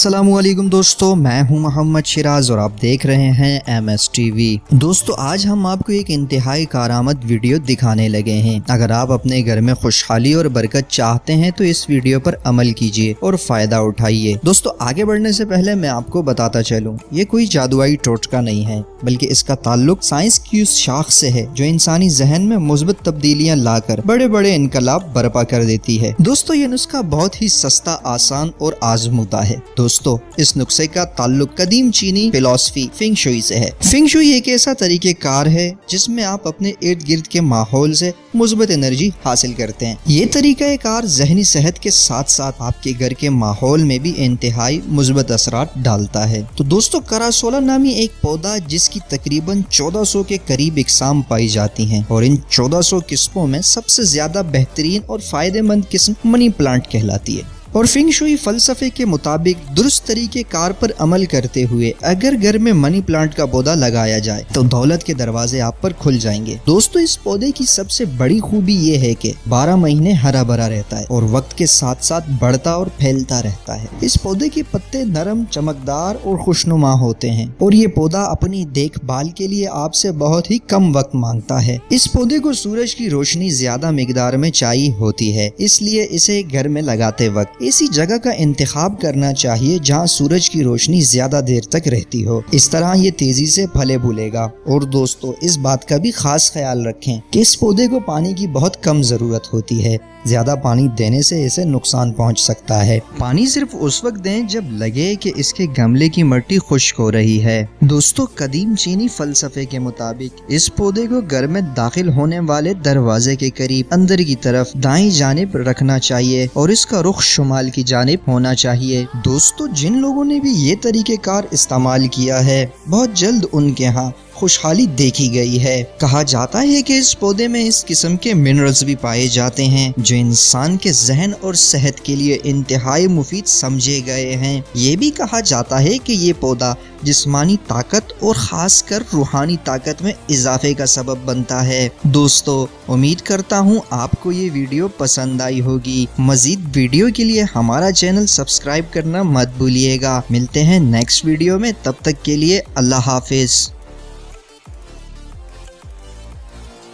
अस्सलामुअलैकुम दोस्तों, मैं हूं मोहम्मद शिराज और आप देख रहे हैं MS टीवी। दोस्तों, आज हम आपको एक इंतहाई कारआमद वीडियो दिखाने लगे हैं। अगर आप अपने घर में खुशहाली और बरकत चाहते हैं तो इस वीडियो पर अमल कीजिए और फायदा उठाइए। दोस्तों, आगे बढ़ने से पहले मैं आपको बताता चलूं, ये कोई जादुई टोटका नहीं है, बल्कि इसका ताल्लुक साइंस की उस शाख से है जो इंसानी जहन में मुस्बत तब्दीलियां लाकर बड़े बड़े इनकलाब बर्पा कर देती है। दोस्तों, ये नुस्खा बहुत ही सस्ता, आसान और आजमूदा है। दोस्तों, इस नुस्खे का ताल्लुक कदीम चीनी फिलॉसफी फेंग शुई से है। फेंग शुई एक ऐसा तरीक़ेकार है जिसमें आप अपने इर्द गिर्द के माहौल से मुस्बत एनर्जी हासिल करते हैं। ये तरीक़ाकार ज़हनी सेहत के साथ साथ आपके घर के माहौल में भी इंतहाई मुस्बत असरात डालता है। तो दोस्तों, करासोला नामी एक पौधा जिसकी तकरीबन 1400 के करीब इकसाम पाई जाती हैं और इन 1400 किस्मों में सबसे ज्यादा बेहतरीन और फायदेमंद किस्म मनी प्लांट कहलाती है। और फेंग शुई फलसफे के मुताबिक दुरुस्त तरीके कार पर अमल करते हुए अगर घर में मनी प्लांट का पौधा लगाया जाए तो दौलत के दरवाजे आप पर खुल जाएंगे। दोस्तों, इस पौधे की सबसे बड़ी खूबी ये है कि 12 महीने हरा भरा रहता है और वक्त के साथ साथ बढ़ता और फैलता रहता है। इस पौधे के पत्ते नरम, चमकदार और खुशनुमा होते हैं और ये पौधा अपनी देखभाल के लिए आपसे बहुत ही कम वक्त मांगता है। इस पौधे को सूरज की रोशनी ज्यादा मिकदार में चाहिए होती है, इसलिए इसे घर में लगाते वक्त ऐसी जगह का इंतखाब करना चाहिए जहां सूरज की रोशनी ज्यादा देर तक रहती हो। इस तरह ये तेजी से फले फूलेगा। और दोस्तों, इस बात का भी खास ख्याल रखें कि इस पौधे को पानी की बहुत कम जरूरत होती है। ज्यादा पानी देने से इसे नुकसान पहुंच सकता है। पानी सिर्फ उस वक्त दें जब लगे कि इसके गमले की मिट्टी खुश्क हो रही है। दोस्तों, कदीम चीनी फलसफे के मुताबिक इस पौधे को घर में दाखिल होने वाले दरवाजे के करीब अंदर की तरफ दाईं जानिब रखना चाहिए और इसका रुख शुमाल की जानिब होना चाहिए। दोस्तों, जिन लोगों ने भी ये तरीक़ेकार इस्तेमाल किया है, बहुत जल्द उनके यहाँ खुशहाली देखी गई है। कहा जाता है कि इस पौधे में इस किस्म के मिनरल्स भी पाए जाते हैं जो इंसान के जहन और सेहत के लिए इंतहाई मुफीद समझे गए हैं। ये भी कहा जाता है कि ये पौधा जिस्मानी ताकत और खास कर रूहानी ताकत में इजाफे का सबब बनता है। दोस्तों, उम्मीद करता हूँ आपको ये वीडियो पसंद आई होगी। मजीद वीडियो के लिए हमारा चैनल सब्सक्राइब करना मत भूलिएगा। मिलते हैं नेक्स्ट वीडियो में, तब तक के लिए अल्लाह हाफिज।